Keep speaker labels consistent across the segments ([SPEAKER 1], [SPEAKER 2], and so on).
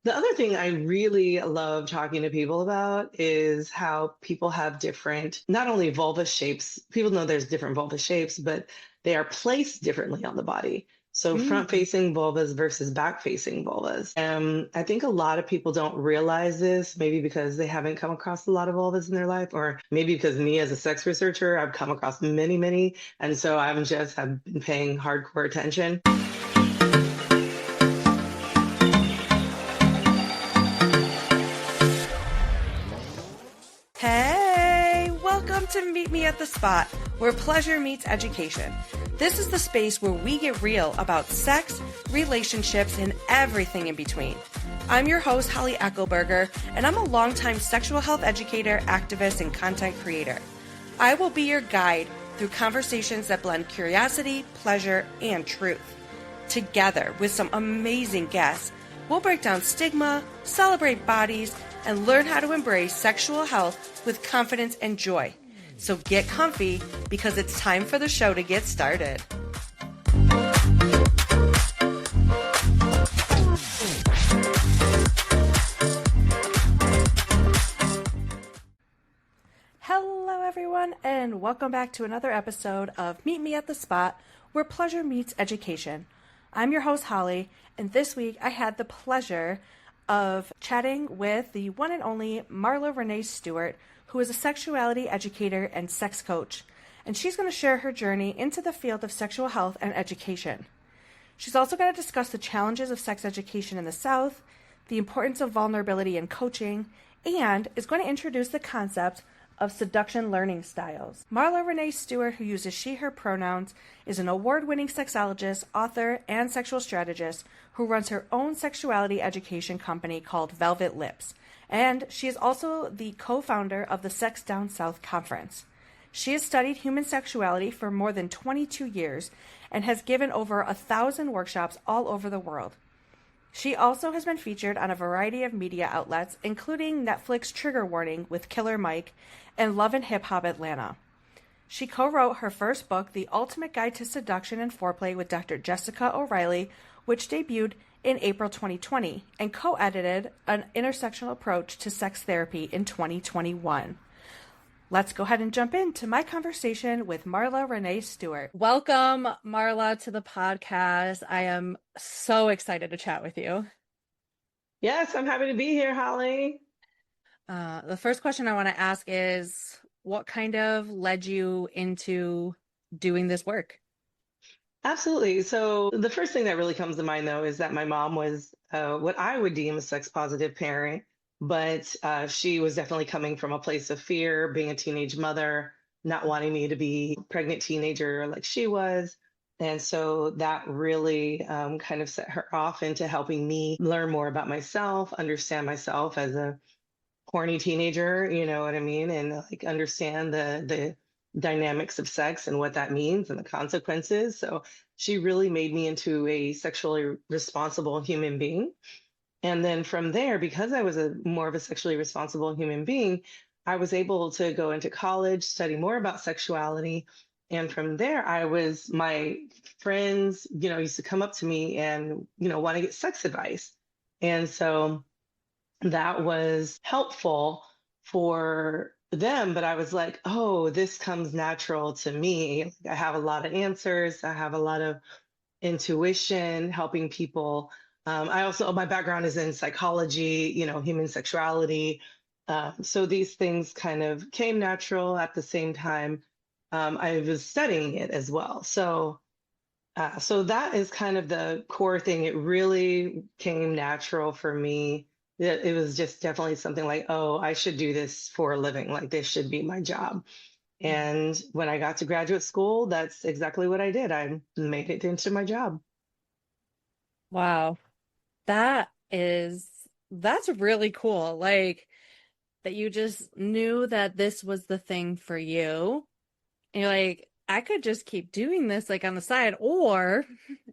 [SPEAKER 1] The other thing I really love talking to people about is how people have different, not only vulva shapes, people know there's different vulva shapes, but they are placed differently on the body. So front
[SPEAKER 2] Mm.
[SPEAKER 1] facing vulvas versus back facing vulvas. I think a lot of people don't realize this, maybe because they haven't come across a lot of vulvas in their life, or maybe because me as a sex researcher, I've come across many, many. And so I'm just have been paying hardcore attention.
[SPEAKER 2] Hey, welcome to Meet Me at the Spot, where pleasure meets education. This is the space where we get real about sex, relationships, and everything in between. I'm your host, Holly Eckelberger, and I'm a longtime sexual health educator, activist, and content creator. I will be your guide through conversations that blend curiosity, pleasure, and truth. Together with some amazing guests, we'll break down stigma, celebrate bodies, and learn how to embrace sexual health with confidence and joy. So get comfy because it's time for the show to get started. Hello, everyone, and welcome back to another episode of Meet Me at the Spot, where pleasure meets education. I'm your host, Holly, and this week I had the pleasure of chatting with the one and only Marla Renee Stewart, who is a sexuality educator and sex coach, and she's going to share her journey into the field of sexual health and education. She's also going to discuss the challenges of sex education in the South, the importance of vulnerability in coaching, and is going to introduce the concept of seduction learning styles. Marla Renee Stewart, who uses she, her pronouns, is an award-winning sexologist, author, and sexual strategist who runs her own sexuality education company called Velvet Lips. And she is also the co-founder of the Sex Down South Conference. She has studied human sexuality for more than 22 years and has given over 1,000 workshops all over the world. She also has been featured on a variety of media outlets, including Netflix Trigger Warning with Killer Mike and Love and HipHop Atlanta. She co-wrote her first book, The Ultimate Guide to Seduction and Foreplay with Dr. Jessica O'Reilly, which debuted in April 2020, and co-edited An Intersectional Approach to Sex Therapy in 2021. Let's go ahead and jump into my conversation with Marla Renee Stewart. Welcome, Marla, to the podcast. I am so excited to chat with you.
[SPEAKER 1] Yes, I'm happy to be here, Holly.
[SPEAKER 2] The first question I want to ask is, what kind of led you into doing this work?
[SPEAKER 1] Absolutely. So the first thing that really comes to mind, though, is that my mom was what I would deem a sex positive parent, but she was definitely coming from a place of fear, being a teenage mother, not wanting me to be a pregnant teenager like she was. And so that really kind of set her off into helping me learn more about myself, understand myself as a horny teenager, you know what I mean? And like understand the dynamics of sex and what that means and the consequences. So she really made me into a sexually responsible human being. And then from there, because I was a more of a sexually responsible human being, I was able to go into college, study more about sexuality. And from there, my friends, used to come up to me and, want to get sex advice. And so that was helpful for them, but I was like, oh, this comes natural to me. I have a lot of answers. I have a lot of intuition helping people. My background is in psychology, human sexuality. So these things kind of came natural at the same time. I was studying it as well. So that is kind of the core thing. It really came natural for me. It was just definitely something like, oh, I should do this for a living. Like this should be my job. And when I got to graduate school, that's exactly what I did. I made it into my job.
[SPEAKER 2] Wow, that is that's really cool. Like that you just knew that this was the thing for you. And you're like, I could just keep doing this like on the side, or,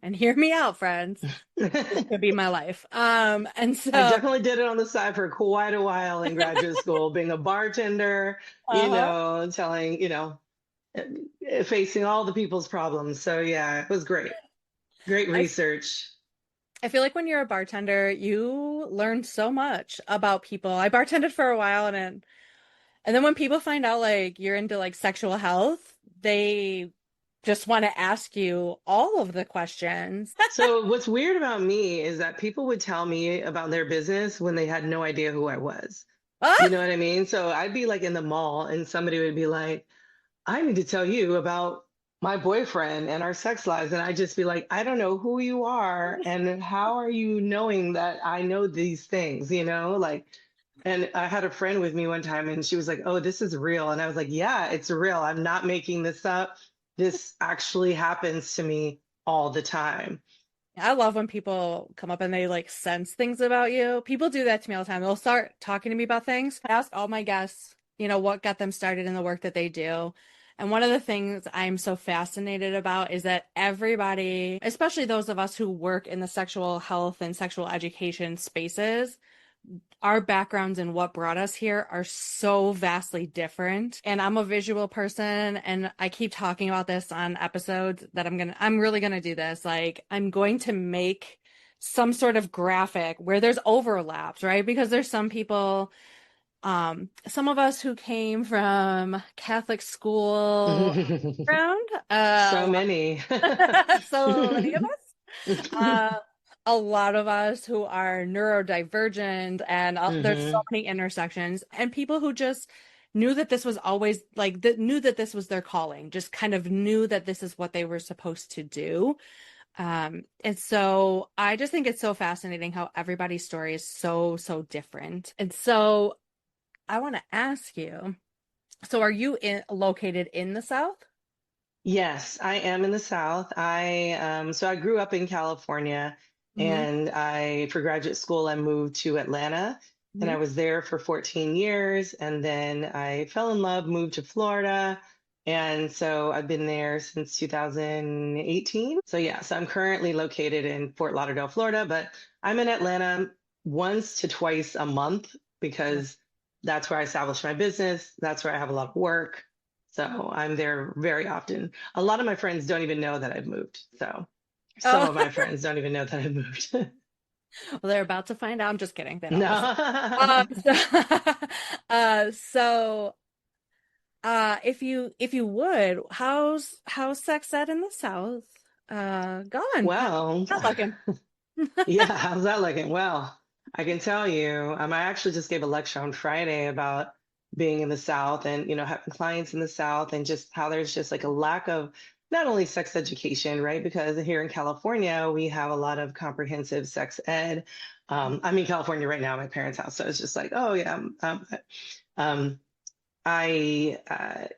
[SPEAKER 2] and hear me out, friends, this could be my life. And
[SPEAKER 1] I
[SPEAKER 2] so,
[SPEAKER 1] definitely did it on the side for quite a while in graduate school, being a bartender,
[SPEAKER 2] uh-huh.
[SPEAKER 1] telling, facing all the people's problems. So yeah, it was great. Great
[SPEAKER 2] I
[SPEAKER 1] research.
[SPEAKER 2] I feel like when you're a bartender, you learn so much about people. I bartended for a while and then when people find out like you're into like sexual health, they just want to ask you all of the questions.
[SPEAKER 1] So what's weird about me is that people would tell me about their business when they had no idea who I was. You know
[SPEAKER 2] Ah!
[SPEAKER 1] what I mean? So I'd be like in the mall and somebody would be like, I need to tell you about my boyfriend and our sex lives. And I just be like, I don't know who you are. And how are you knowing that I know these things, you know? Like, and I had a friend with me one time and she was like, oh, this is real. And I was like, yeah, it's real. I'm not making this up. This actually happens to me all the time.
[SPEAKER 2] I love when people come up and they like sense things about you. People do that to me all the time. They'll start talking to me about things. I ask all my guests, what got them started in the work that they do. And one of the things I'm so fascinated about is that everybody, especially those of us who work in the sexual health and sexual education spaces, our backgrounds and what brought us here are so vastly different. And I'm a visual person and I keep talking about this on episodes that I'm really gonna do this. Like I'm going to make some sort of graphic where there's overlaps, right? Because there's some people, some of us who came from Catholic school background,
[SPEAKER 1] So many.
[SPEAKER 2] so many of us. A lot of us who are neurodivergent and there's so
[SPEAKER 1] Hmm.
[SPEAKER 2] many intersections and people who just knew that this was always like that knew that this was their calling, just kind of knew that this is what they were supposed to do. And so I just think it's so fascinating how everybody's story is so, so different. And so I want to ask you, so are you located in the South?
[SPEAKER 1] Yes, I am in the South. So I grew up in California
[SPEAKER 2] Mm-hmm.
[SPEAKER 1] and for graduate school I moved to Atlanta and I was there for 14 years and then I fell in love, moved to Florida. And so I've been there since 2018. So yeah, so I'm currently located in Fort Lauderdale, Florida, but I'm in Atlanta once to twice a month because that's where I establish my business. That's where I have a lot of work. So I'm there very often. A lot of my friends don't even know that I've moved. So some
[SPEAKER 2] Oh,
[SPEAKER 1] of my friends don't even know that I've moved.
[SPEAKER 2] well, they're about to find out. I'm just kidding. They don't listen.
[SPEAKER 1] No.
[SPEAKER 2] So, if you would, how's sex ed in the South going? How's
[SPEAKER 1] Well,
[SPEAKER 2] that looking?
[SPEAKER 1] yeah, how's that looking? Well, I can tell you, I actually just gave a lecture on Friday about being in the South and, having clients in the South and just how there's just like a lack of not only sex education, right? Because here in California, we have a lot of comprehensive sex ed. I'm in California right now, my parents' house. So it's just like, oh yeah, um,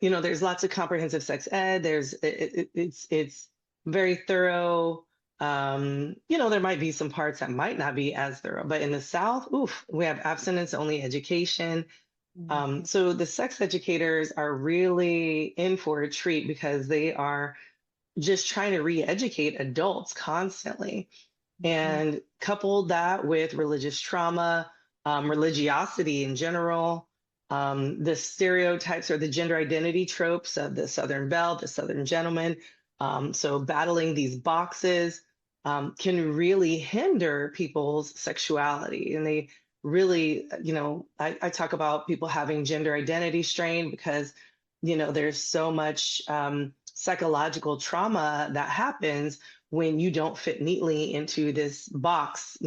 [SPEAKER 1] there's lots of comprehensive sex ed. It's very thorough. There might be some parts that might not be as thorough, but in the South, oof, we have abstinence only education.
[SPEAKER 2] Mhm,
[SPEAKER 1] So the sex educators are really in for a treat because they are just trying to re-educate adults constantly
[SPEAKER 2] mhm,
[SPEAKER 1] and coupled that with religious trauma, religiosity in general, the stereotypes or the gender identity tropes of the Southern belle, the Southern gentleman. So battling these boxes can really hinder people's sexuality. And they really, I talk about people having gender identity strain because, there's so much psychological trauma that happens when you don't fit neatly into this box,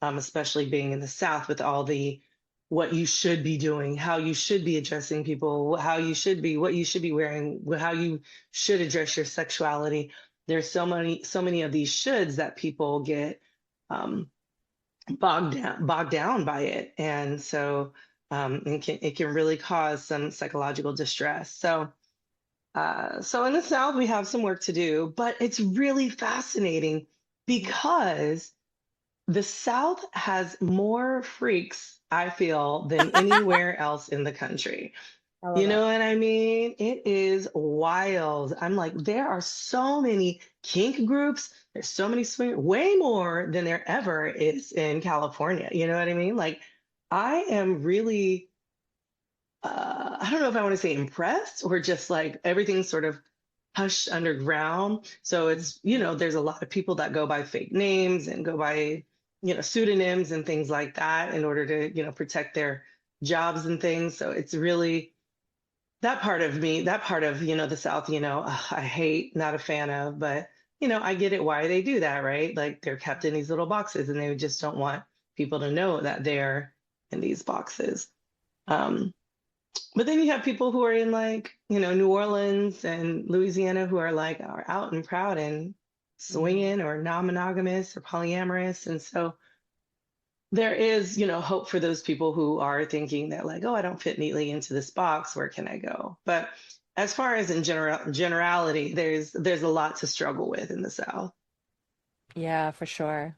[SPEAKER 1] especially being in the South with all the what you should be doing, how you should be addressing people, what you should be wearing, how you should address your sexuality. There's so many of these shoulds that people get um, bogged down by it, and so it can really cause some psychological distress. So in the South, we have some work to do, but it's really fascinating because the South has more freaks, I feel, than anywhere else in the country.
[SPEAKER 2] I love
[SPEAKER 1] You
[SPEAKER 2] it.
[SPEAKER 1] know what I mean? It is wild. I'm like, there are so many kink groups. There's so many swing, way more than there ever is in California. You know what I mean? Like, I am really I don't know if I want to say impressed or just like everything's sort of hushed underground. So it's, there's a lot of people that go by fake names and go by, pseudonyms and things like that in order to, protect their jobs and things. So it's really that part of me, that part of, the South, I hate, not a fan of, but, I get it why they do that, right? Like they're kept in these little boxes and they just don't want people to know that they're in these boxes. Um, but then you have people who are in like, New Orleans and Louisiana who are out and proud and
[SPEAKER 2] Mm.
[SPEAKER 1] swinging or non-monogamous or polyamorous. And so there is, hope for those people who are thinking that like, oh, I don't fit neatly into this box. Where can I go? But as far as in generality, there's a lot to struggle with in the South.
[SPEAKER 2] Yeah, for sure.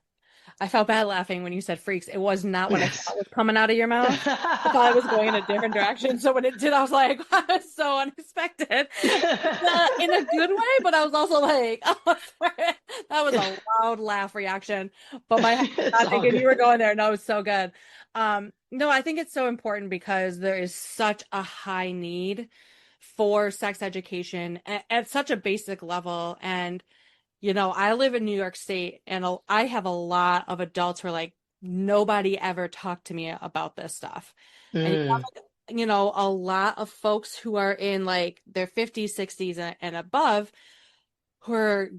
[SPEAKER 2] I felt bad laughing when you said freaks. It was not what I
[SPEAKER 1] Yes.
[SPEAKER 2] thought was coming out of your mouth. I thought it was going in a different direction. So when it did, I was like, that was so unexpected. In a good way, but I was also like, oh, that was a loud laugh reaction. But my head was
[SPEAKER 1] It's
[SPEAKER 2] not
[SPEAKER 1] all
[SPEAKER 2] thinking you were
[SPEAKER 1] good.
[SPEAKER 2] going there. No, it's so good. No, I think it's so important because there is such a high need for sex education at such a basic level. And I live in New York State and I have a lot of adults who are like, nobody ever talked to me about this stuff. And
[SPEAKER 1] Mm,
[SPEAKER 2] a lot of folks who are in like their 50s, 60s, and above who are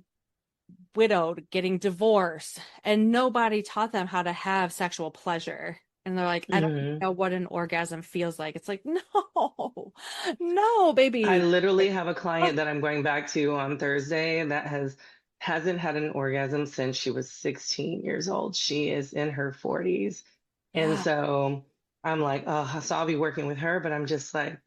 [SPEAKER 2] widowed, getting divorced, and nobody taught them how to have sexual pleasure. And they're like, I don't
[SPEAKER 1] mm.
[SPEAKER 2] know what an orgasm feels like. It's like, no, no,
[SPEAKER 1] I
[SPEAKER 2] baby.
[SPEAKER 1] literally have a client that I'm going back to on Thursday that hasn't had an orgasm since she was 16 years old. She is in her 40s. And
[SPEAKER 2] Yeah.
[SPEAKER 1] so I'm like, oh, so I'll be working with her, but I'm just like,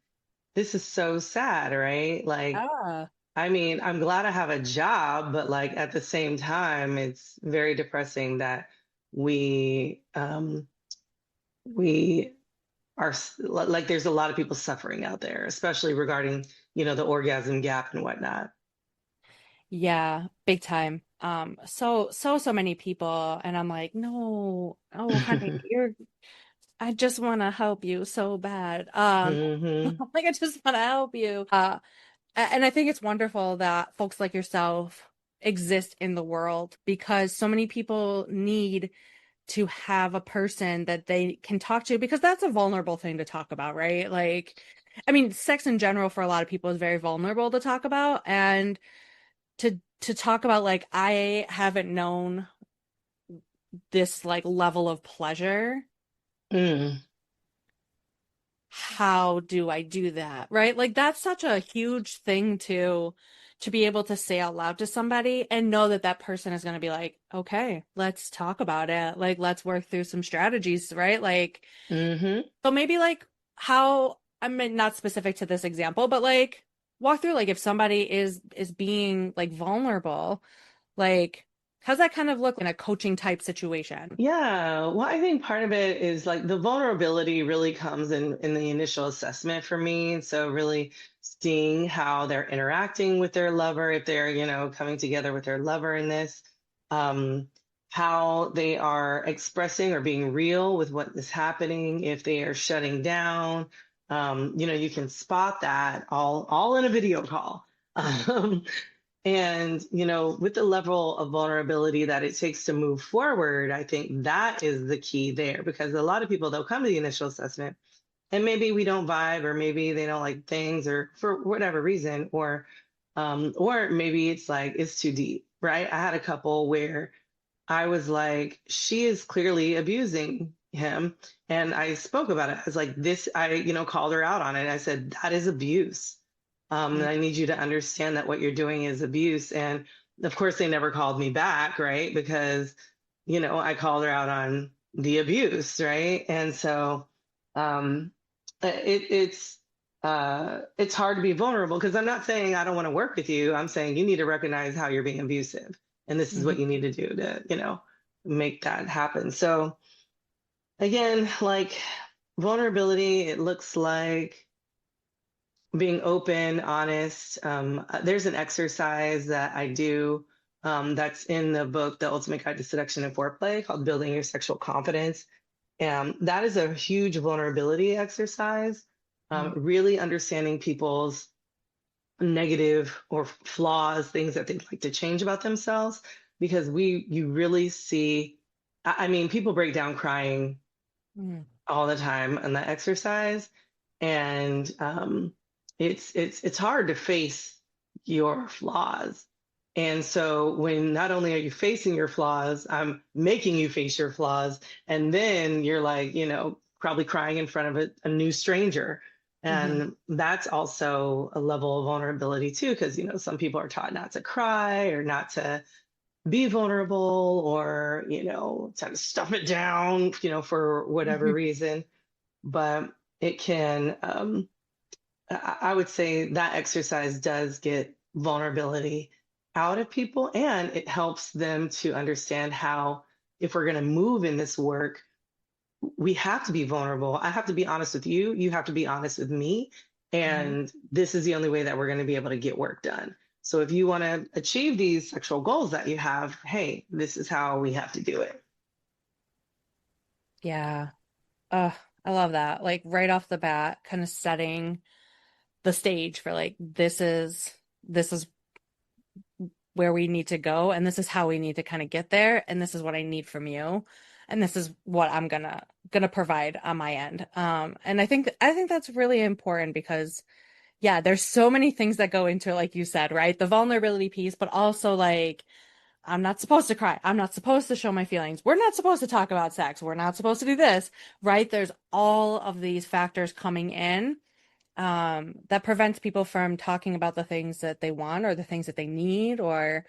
[SPEAKER 1] this is so sad, right? Like,
[SPEAKER 2] Yeah.
[SPEAKER 1] I mean, I'm glad I have a job, but like at the same time, it's very depressing that we like there's a lot of people suffering out there, especially regarding, the orgasm gap and whatnot.
[SPEAKER 2] Yeah, big time. So many people, and I'm like, no, oh, honey, I just want to help you so bad.
[SPEAKER 1] Hmm.
[SPEAKER 2] Like I just want to help you. And I think it's wonderful that folks like yourself exist in the world because so many people need to have a person that they can talk to because that's a vulnerable thing to talk about, right? Like, I mean, sex in general for a lot of people is very vulnerable to talk about, and to talk about like I haven't known this like level of pleasure.
[SPEAKER 1] Mm,
[SPEAKER 2] How do I do that? Right? Like that's such a huge thing to be able to say out loud to somebody and know that that person is going to be like, "Okay, let's talk about it. Like let's work through some strategies," right? Like
[SPEAKER 1] hmm.
[SPEAKER 2] so maybe like how I mean not specific to this example, but like walk through like if somebody is being like vulnerable. Like, how's that kind of look in a coaching type situation?
[SPEAKER 1] Yeah, well, I think part of it is like the vulnerability really comes in the initial assessment for me. So really seeing how they're interacting with their lover, if they're, coming together with their lover in this, um, how they are expressing or being real with what is happening, if they are shutting down. You can spot that all in a video call. Um, and, with the level of vulnerability that it takes to move forward, I think that is the key there because a lot of people, they'll come to the initial assessment and maybe we don't vibe or maybe they don't like things or for whatever reason, or maybe it's like it's too deep, right? I had a couple where I was like, she is clearly abusing him. And I spoke about it. I was like, I, called her out on it. I said, that is abuse. And
[SPEAKER 2] Mm.
[SPEAKER 1] I need you to understand that what you're doing is abuse. And of course, they never called me back, right? Because, I called her out on the abuse, right? And so um, it's hard to be vulnerable because I'm not saying I don't want to work with you. I'm saying you need to recognize how you're being abusive and this is what you
[SPEAKER 2] Mhm.
[SPEAKER 1] need to do to, make that happen. So again, like vulnerability, it looks like being open, honest. There's an exercise that I do that's in the book, The Ultimate Guide to Seduction and Foreplay, called Building Your Sexual Confidence. That is a huge vulnerability exercise,
[SPEAKER 2] Mhm.
[SPEAKER 1] really understanding people's negative or flaws, things that they'd like to change about themselves, because you really see, I mean, people break down crying
[SPEAKER 2] Mm-hmm.
[SPEAKER 1] all the time on the exercise, and it's hard to face your flaws. And so when not only are you facing your flaws, I'm making you face your flaws, and then you're like, probably crying in front of a new stranger. And that's also a level of vulnerability too, because some people are taught not to cry or not to be vulnerable, or try to stuff it down, for whatever reason. But it can, I would say that exercise does get vulnerability out of people, and it helps them to understand how, if we're going to move in this work, we have to be vulnerable. I have to be honest with you. You have to be honest with me.
[SPEAKER 2] Mm-hmm.
[SPEAKER 1] And this is the only way that we're going to be able to get work done. So if you want to achieve these sexual goals that you have, hey, this is how we have to do it.
[SPEAKER 2] Yeah. I love that. Like right off the bat, kind of setting the stage for like this is where we need to go and this is how we need to kind of get there and this is what I need from you and this is what I'm gonna provide on my end. And I think that's really important because yeah, there's so many things that go into it, like you said, right? The vulnerability piece, but also like I'm not supposed to cry. I'm not supposed to show my feelings. We're not supposed to talk about sex. We're not supposed to do this, right? There's all of these factors coming in that prevents people from talking about the things that they want or the things that they need or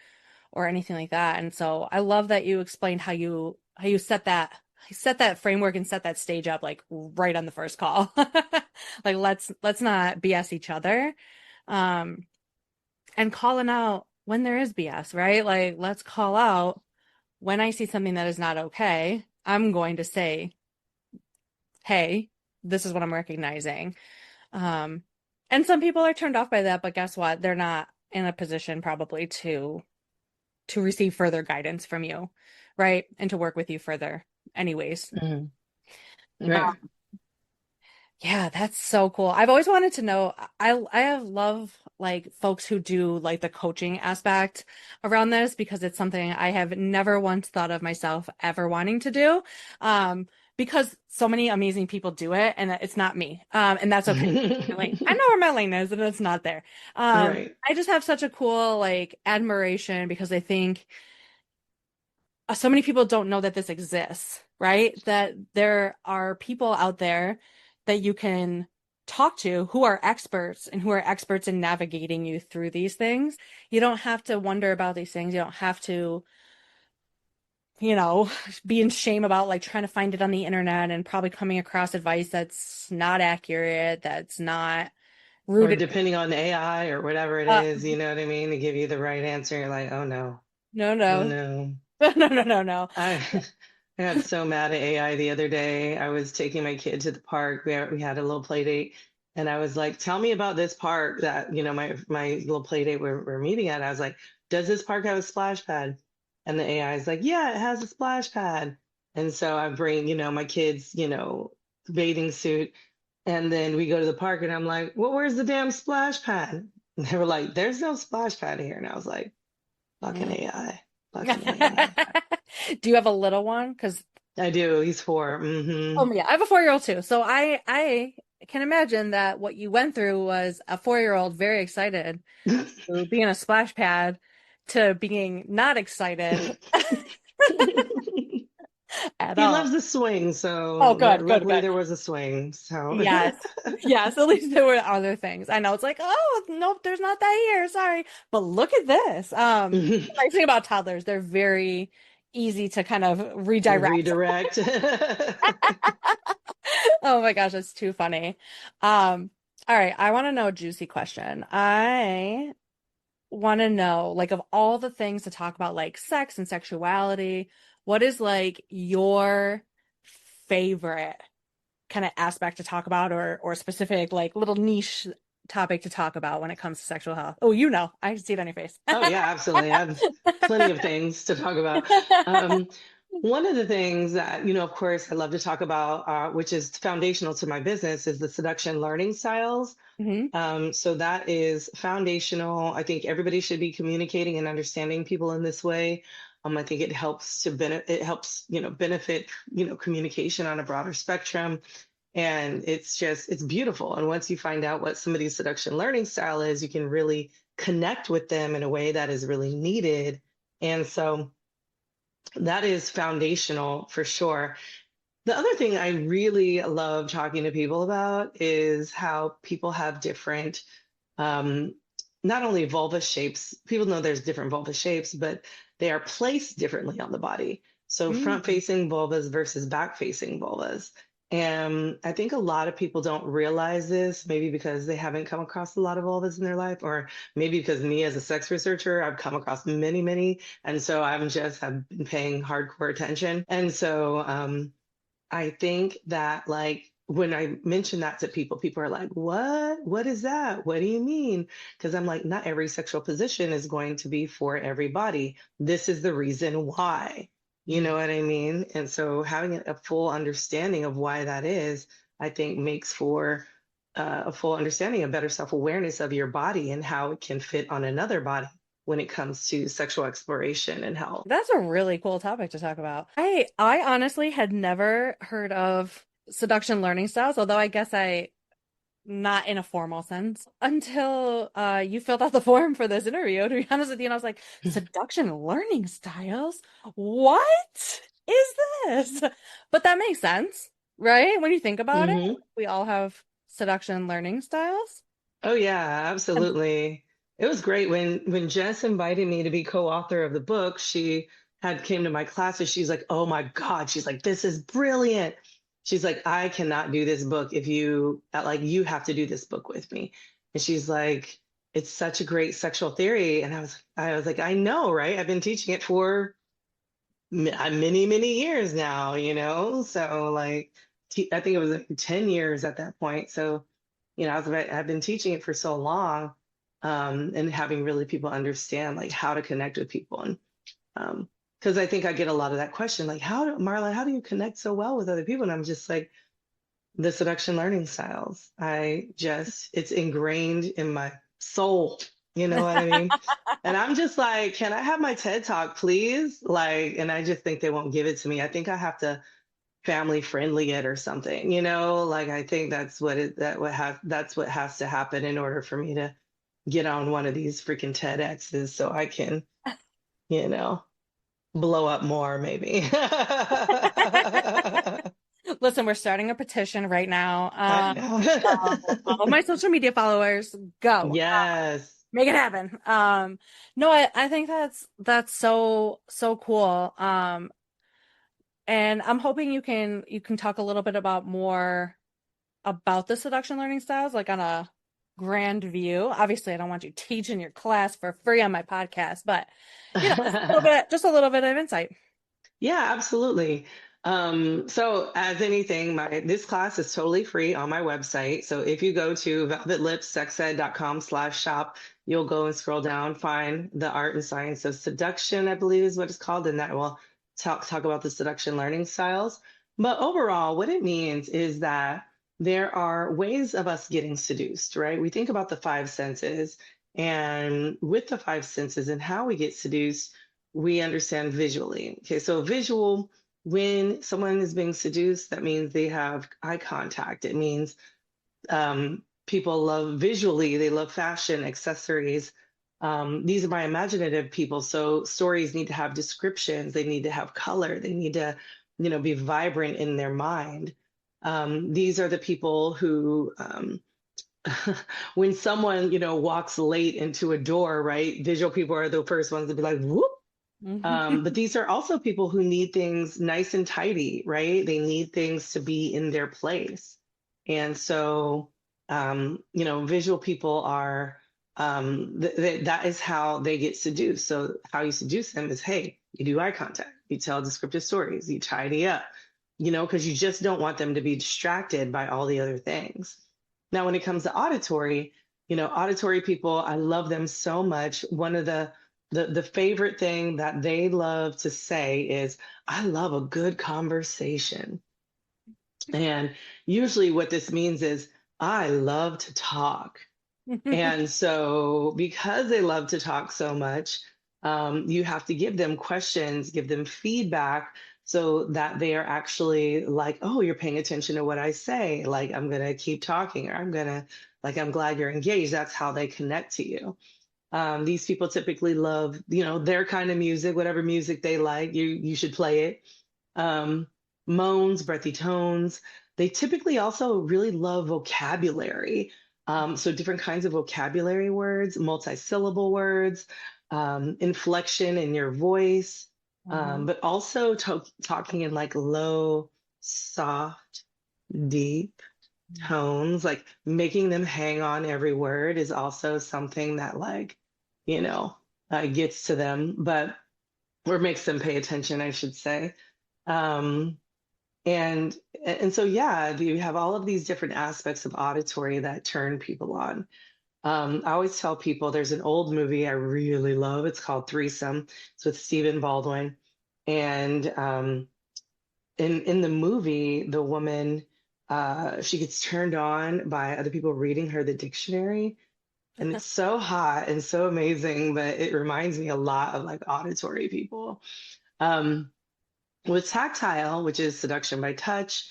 [SPEAKER 2] anything like that. And so I love that you explained how you set that framework and set that stage up like right on the first call. Like let's not BS each other. Um, and calling out when there is BS, right? Like let's call out when I see something that is not okay. I'm going to say, "Hey, this is what I'm recognizing." Um, and some people are turned off by that, but guess what? They're not in a position probably to receive further guidance from you, right? And to work with you further anyways.
[SPEAKER 1] Mhm. Right.
[SPEAKER 2] Yeah, that's so cool. I've always wanted to know. I have love like folks who do like the coaching aspect around this because it's something I have never once thought of myself ever wanting to do. Um, because so many amazing people do it and it's not me. And that's okay. Like I know where my lane is and it's not there.
[SPEAKER 1] Right.
[SPEAKER 2] I just have such a cool like admiration because I think so many people don't know that this exists, right? That there are people out there that you can talk to who are experts and who are experts in navigating you through these things. You don't have to wonder about these things. You don't have to, be in shame about like trying to find it on the internet and probably coming across advice that's not accurate, that's not
[SPEAKER 1] Or
[SPEAKER 2] rooted.
[SPEAKER 1] depending on AI or whatever it
[SPEAKER 2] Uh,
[SPEAKER 1] is, you know what I mean, to give you the right answer. You're like, oh no,
[SPEAKER 2] no,
[SPEAKER 1] oh
[SPEAKER 2] no,
[SPEAKER 1] no.
[SPEAKER 2] no, no, no, no.
[SPEAKER 1] I I got so mad at AI the other day. I was taking my kid to the park. We had a little play date, and I was like, "Tell me about this park that my little play date we're meeting at." I was like, "Does this park have a splash pad?" And the AI is like, "Yeah, it has a splash pad." And so I bring my kids bathing suit, and then we go to the park, and I'm like, "Well, where's the damn splash pad?" And they were like, "There's no splash pad here." And I was like, "Fucking
[SPEAKER 2] Mm.
[SPEAKER 1] AI, fucking AI."
[SPEAKER 2] Do you have a little one? Because
[SPEAKER 1] I do. He's 4.
[SPEAKER 2] oh yeah, I have a 4-year-old too. So I can imagine that what you went through was a 4-year-old very excited to be in a splash pad to being not excited at
[SPEAKER 1] He
[SPEAKER 2] all.
[SPEAKER 1] loves the swing,
[SPEAKER 2] Oh,
[SPEAKER 1] so
[SPEAKER 2] good, good,
[SPEAKER 1] luckily
[SPEAKER 2] good.
[SPEAKER 1] there was a swing. So
[SPEAKER 2] Yes. Yes, at least there were other things. I know it's like, oh, nope, there's not that here. Sorry. But look at this. The nice thing about toddlers, they're very easy to kind of redirect.
[SPEAKER 1] redirect.
[SPEAKER 2] Oh my gosh, that's too funny. All right, I want to know a juicy question. I want to know, like, of all the things to talk about, like sex and sexuality, what is like your favorite kind of aspect to talk about or specific like little niche topic to talk about when it comes to sexual health? Oh, I can see it on your face.
[SPEAKER 1] Oh yeah, absolutely. I have plenty of things to talk about. Um, One of the things that, of course, I love to talk about, which is foundational to my business, is the seduction learning styles.
[SPEAKER 2] Hmm.
[SPEAKER 1] So that is foundational. I think everybody should be communicating and understanding people in this way. I think it helps to benefit, benefit, communication on a broader spectrum. And it's beautiful. And once you find out what somebody's seduction learning style is, you can really connect with them in a way that is really needed. And so that is foundational for sure. The other thing I really love talking to people about is how people have different, um, not only vulva shapes, people know there's different vulva shapes, but they are placed differently on the body. So front
[SPEAKER 2] Mm.
[SPEAKER 1] facing vulvas versus back facing vulvas. And I think a lot of people don't realize this, maybe because they haven't come across a lot of vulvas in their life, or maybe because me as a sex researcher, I've come across many, many. And so have been paying hardcore attention. And so, I think that like when I mention that to people, people are like, "What? What is that? What do you mean?" Because I'm like, not every sexual position is going to be for everybody. This is the reason why. You know what I mean? And so having a full understanding of why that is, I think makes for a full understanding, a better self-awareness of your body and how it can fit on another body when it comes to sexual exploration and health.
[SPEAKER 2] That's a really cool topic to talk about. I honestly had never heard of seduction learning styles, although I guess I not in a formal sense until you filled out the form for this interview, to be honest with you. And I was like, seduction learning styles? What is this? But that makes sense, right? When you think about it,
[SPEAKER 1] Hmm.
[SPEAKER 2] we all have seduction learning styles.
[SPEAKER 1] Oh yeah, absolutely. It was great when Jess invited me to be co-author of the book. She had came to my class and she's like, "Oh my God." She's like, "This is brilliant." She's like, "I cannot do this book if you have to do this book with me." And she's like, "It's such a great sexual theory." And I was like, "I know, right? I've been teaching it for many, many years now, So like, I think it was like 10 years at that point. So, I've been teaching it for so long, and having really people understand like how to connect with people. And because I think I get a lot of that question, like, Marla, how do you connect so well with other people? And I'm just like, the seduction learning styles. It's ingrained in my soul. You know what I mean? And I'm just like, can I have my TED talk, please? Like, and I just think they won't give it to me. I think I have to family friendly it or something, Like I think that's what has to happen in order for me to get on one of these freaking TEDx's so I can, you know, blow up more maybe.
[SPEAKER 2] Listen, we're starting a petition right now.
[SPEAKER 1] I know.
[SPEAKER 2] All of my social media followers, go.
[SPEAKER 1] Yes.
[SPEAKER 2] Make it happen. No, I think that's so cool. And I'm hoping you can talk a little bit about more about the seduction learning styles, like on a grand view. Obviously, I don't want you teaching your class for free on my podcast, but just a little bit of insight.
[SPEAKER 1] Yeah, absolutely. So as anything, this class is totally free on my website. So if you go to velvetlipssexed.com/shop, you'll go and scroll down, find the art and science of seduction, I believe is what it's called, and that will talk about the seduction learning styles. But overall, what it means is that there are ways of us getting seduced, right? We think about the five senses, and with the five senses and how we get seduced we understand visually. Okay, so visual, when someone is being seduced, that means they have eye contact. It means people love visually, they love fashion, accessories. These are my imaginative people. So stories need to have descriptions, they need to have color, they need to, be vibrant in their mind. These are the people who, when someone, walks late into a door, right? Visual people are the first ones to be like, whoop. But these are also people who need things nice and tidy, right? They need things to be in their place. And so, visual people are, that is how they get seduced. So, how you seduce them is, hey, you do eye contact, you tell descriptive stories, you tidy up, because you just don't want them to be distracted by all the other things. Now, when it comes to auditory, auditory people, I love them so much. One of the the favorite thing that they love to say is, I love a good conversation. And usually what this means is, I love to talk. And so, because they love to talk so much, you have to give them questions, give them feedback so that they are actually like, oh, you're paying attention to what I say. Like, I'm going to keep talking, or I'm glad you're engaged. That's how they connect to you. These people typically love, their kind of music, whatever music they like, you should play it. um, Moans, breathy tones. They typically also really love vocabulary. So different kinds of vocabulary words, multisyllable words, inflection in your voice,
[SPEAKER 2] Mhm.
[SPEAKER 1] but also talking in like low, soft, deep tones, like making them hang on every word is also something that you know, gets to them, but or makes them pay attention, I should say. Um, and and so yeah, you have all of these different aspects of auditory that turn people on. I always tell people there's an old movie I really love. It's called Threesome. It's with Stephen Baldwin. And in the movie, the woman she gets turned on by other people reading her the dictionary. And it's so hot and so amazing, but it reminds me a lot of like auditory people. Um, with tactile, which is seduction by touch,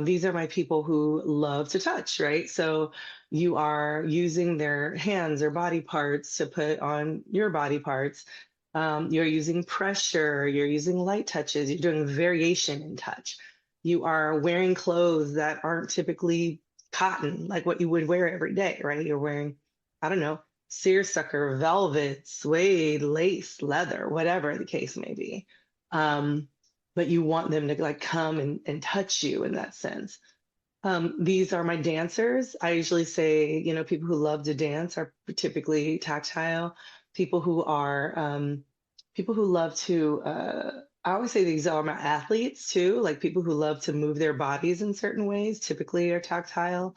[SPEAKER 1] these are my people who love to touch, right? So you are using their hands or body parts to put on your body parts. You're using pressure, you're using light touches, you're doing variation in touch. You are wearing clothes that aren't typically cotton, like what you would wear every day, right? You're wearing, I don't know, seersucker, velvet, suede, lace, leather, whatever the case may be. Um, but you want them to like come and touch you in that sense. These are my dancers. I usually say, people who love to dance are typically tactile. People who are people who love to I always say these are my athletes too, like people who love to move their bodies in certain ways, typically are tactile.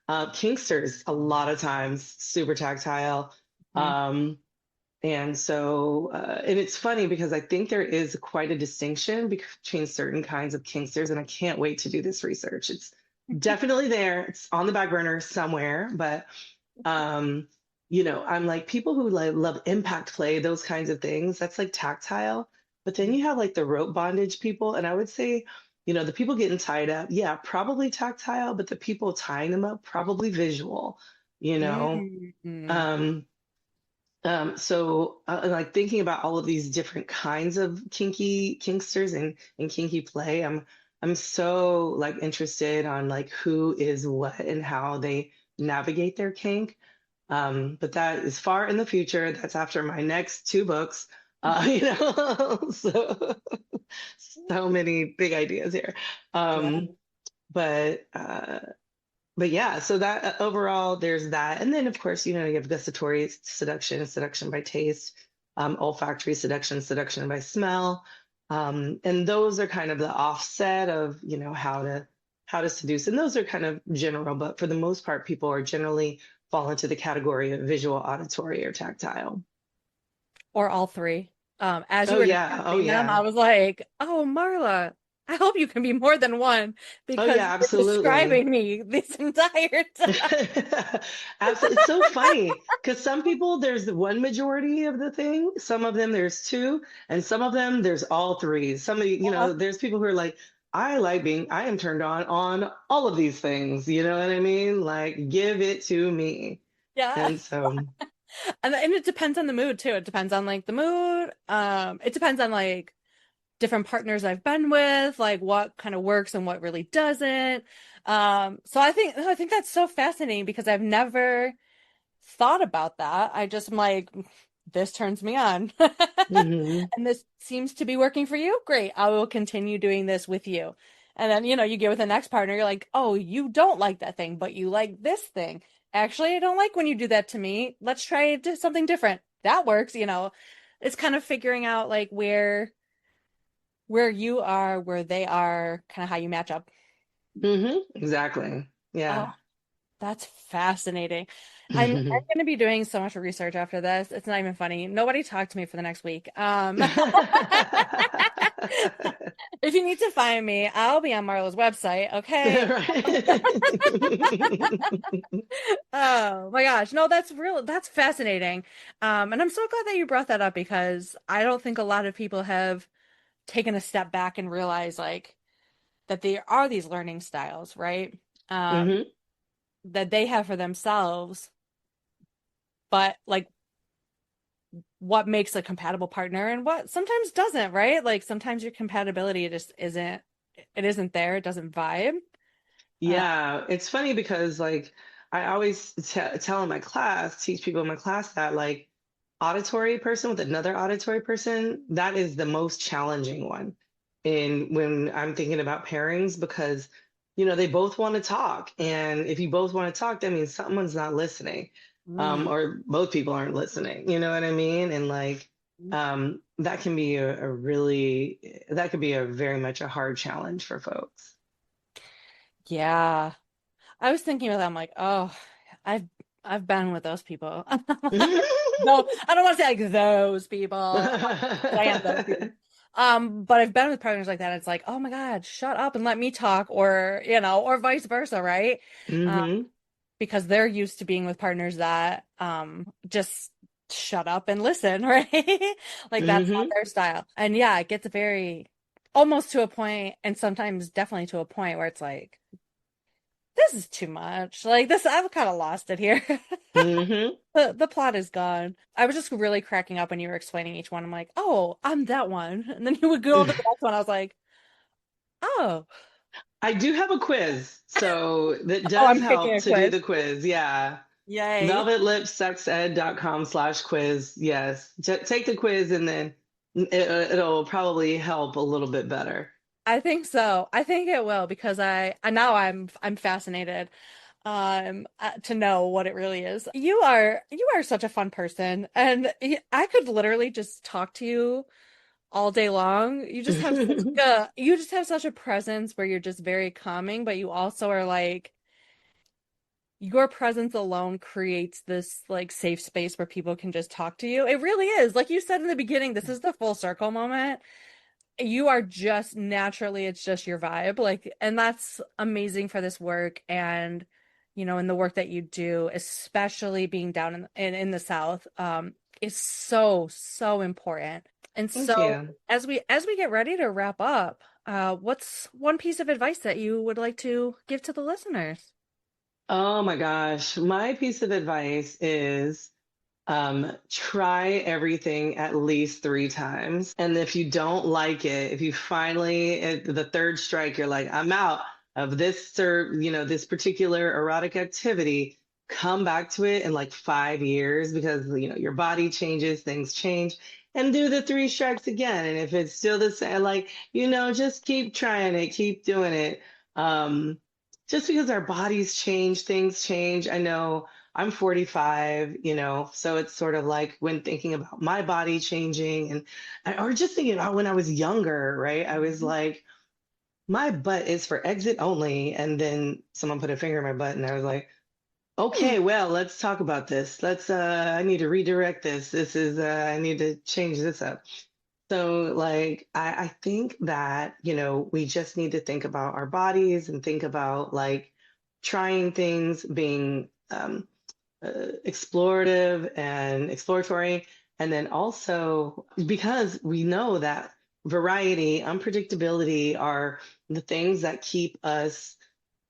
[SPEAKER 1] Kinksters, a lot of times, super tactile.
[SPEAKER 2] Mhm.
[SPEAKER 1] Um, and so, and it's funny because I think there is quite a distinction between certain kinds of kinksters, and I can't wait to do this research. It's definitely there. It's on the back burner somewhere, but um, I'm like people who like love impact play, those kinds of things. That's like tactile. But then you have like the rope bondage people, and I would say, the people getting tied up, yeah, probably tactile, but the people tying them up, probably visual, you know.
[SPEAKER 2] Mhm.
[SPEAKER 1] Um, like thinking about all of these different kinds of kinky kinksters and kinky play, I'm so like interested on like who is what and how they navigate their kink. But that is far in the future. That's after my next two books. So so many big ideas here.
[SPEAKER 2] Yeah.
[SPEAKER 1] Um, but but yeah, so that overall, there's that. And then, of course, you have gustatory seduction, seduction by taste, olfactory seduction, seduction by smell. And those are kind of the offset of, how to seduce. And those are kind of general, but for the most part, people are generally fall into the category of visual, auditory, or tactile.
[SPEAKER 2] Or all three. As you
[SPEAKER 1] Oh,
[SPEAKER 2] were
[SPEAKER 1] yeah. Oh,
[SPEAKER 2] describing them, I
[SPEAKER 1] yeah.
[SPEAKER 2] was like, oh, Marla, I hope you can be more than one
[SPEAKER 1] Oh,
[SPEAKER 2] because
[SPEAKER 1] yeah,
[SPEAKER 2] you were
[SPEAKER 1] absolutely.
[SPEAKER 2] describing me this entire time.
[SPEAKER 1] Absolutely. It's so funny because some people there's the one majority of the thing, some of them there's two, and some of them there's all three. Some of there's people who are like, I am turned on all of these things. You know what I mean? Like, give it to me.
[SPEAKER 2] Yeah.
[SPEAKER 1] And so,
[SPEAKER 2] And it depends on the mood too. It depends on like the mood. It depends on like different partners I've been with, like what kind of works and what really doesn't. So I think that's so fascinating because I've never thought about that. I just am like, this turns me on.
[SPEAKER 1] mhm,
[SPEAKER 2] And this seems to be working for you. Great. I will continue doing this with you. And then, you get with the next partner, you're like, oh, you don't like that thing, but you like this thing. Actually, I don't like when you do that to me. Let's try something different. That works. It's kind of figuring out like where you are, where they are, kind of how you match up.
[SPEAKER 1] exactly.
[SPEAKER 2] Oh,
[SPEAKER 1] Yeah.
[SPEAKER 2] That's fascinating. I'm going to be doing so much research after this. It's not even funny. Nobody talk to me for the next week. If you need to find me, I'll be on Marla's website, okay? Oh my gosh. No, that's real. That's fascinating. And I'm so glad that you brought that up because I don't think a lot of people have taken a step back and realized like that there are these learning styles, right? Um,
[SPEAKER 1] Hmm.
[SPEAKER 2] that they have for themselves, but like what makes a compatible partner and what sometimes doesn't, right? Like sometimes your compatibility just isn't it isn't there, it doesn't vibe. Uh,
[SPEAKER 1] Yeah, it's funny because like I always tell in my class, teach people in my class that like auditory person with another auditory person, that is the most challenging one. And when I'm thinking about pairings, because they both want to talk, and if you both want to talk, that means someone's not listening,
[SPEAKER 2] mm,
[SPEAKER 1] or both people aren't listening. You know what I mean? And like that can be a really that could be a very much a hard challenge for folks.
[SPEAKER 2] yeah. I was thinking about that. I'm like, oh, I've I've been with those people. No, I don't want to say like those people, but I am those people. But I've been with partners like that. It's like, oh my God, shut up and let me talk, or or vice versa, right? Um,
[SPEAKER 1] Hmm.
[SPEAKER 2] because they're used to being with partners that just shut up and listen, right? Like that's not
[SPEAKER 1] Hmm.
[SPEAKER 2] their style. And yeah, it gets very almost to a point, and sometimes definitely to a point where it's like, this is too much. Like this, I've kind of lost it here.
[SPEAKER 1] Hmm.
[SPEAKER 2] The plot is gone. I was just really cracking up when you were explaining each one. I'm like, oh, I'm that one. And then you would go to the next one. I was like, oh,
[SPEAKER 1] I do have a quiz, so that
[SPEAKER 2] oh,
[SPEAKER 1] does
[SPEAKER 2] I'm taking
[SPEAKER 1] help
[SPEAKER 2] a
[SPEAKER 1] to do
[SPEAKER 2] quiz.
[SPEAKER 1] the quiz. Yeah.
[SPEAKER 2] Yay.
[SPEAKER 1] velvetlipsexed.com/quiz. Yes. Take the quiz and then it'll probably help a little bit better.
[SPEAKER 2] I think so. I think it will because I now I'm fascinated to know what it really is. You are such a fun person and I could literally just talk to you all day long. You just have such a presence where you're just very calming, but you also are like your presence alone creates this like safe space where people can just talk to you. It really is. Like you said in the beginning, this is the full circle moment. You are just naturally, it's just your vibe. Like, and that's amazing for this work and in the work that you do, especially being down in the South, is so, so important. And
[SPEAKER 1] Thank
[SPEAKER 2] so
[SPEAKER 1] you.
[SPEAKER 2] as we get ready to wrap up, what's one piece of advice that you would like to give to the listeners?
[SPEAKER 1] Oh my gosh. My piece of advice is try everything at least 3 times. And if you don't like it, if you finally, at the third strike, you're like, I'm out of this, or, this particular erotic activity, come back to it in like 5 years because, your body changes, things change, and do the 3 strikes again. And if it's still the same, like, just keep trying it, keep doing it. Um, just because our bodies change, things change. I know I'm 45, so it's sort of like when thinking about my body changing or just thinking about when I was younger, right? I was like, my butt is for exit only. And then someone put a finger in my butt and I was like,
[SPEAKER 2] Hmm.
[SPEAKER 1] okay, well, let's talk about this. I need to redirect this. I need to change this up. So, like, I think that, we just need to think about our bodies and think about like trying things, being explorative and exploratory. And then also, because we know that variety, unpredictability are the things that keep us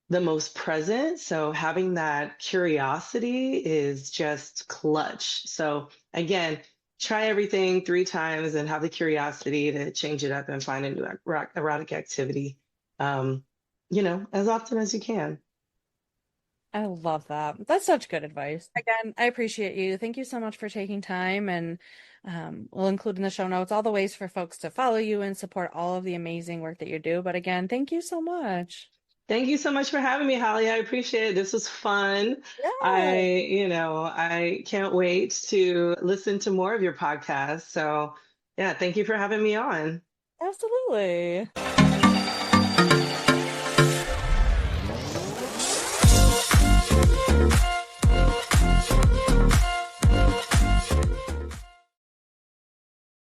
[SPEAKER 1] the most present. So having that curiosity is just clutch. So again, try everything 3 times and have the curiosity to change it up and find a new erotic activity, as often as you can.
[SPEAKER 2] I love that. That's such good advice. Again, I appreciate you. Thank you so much for taking time, and we'll include in the show notes all the ways for folks to follow you and support all of the amazing work that you do. But again, thank you so much.
[SPEAKER 1] Thank you so much for having me, Holly. I appreciate it. This was fun.
[SPEAKER 2] Yeah,
[SPEAKER 1] I can't wait to listen to more of your podcast. So, yeah, thank you for having me on.
[SPEAKER 2] absolutely.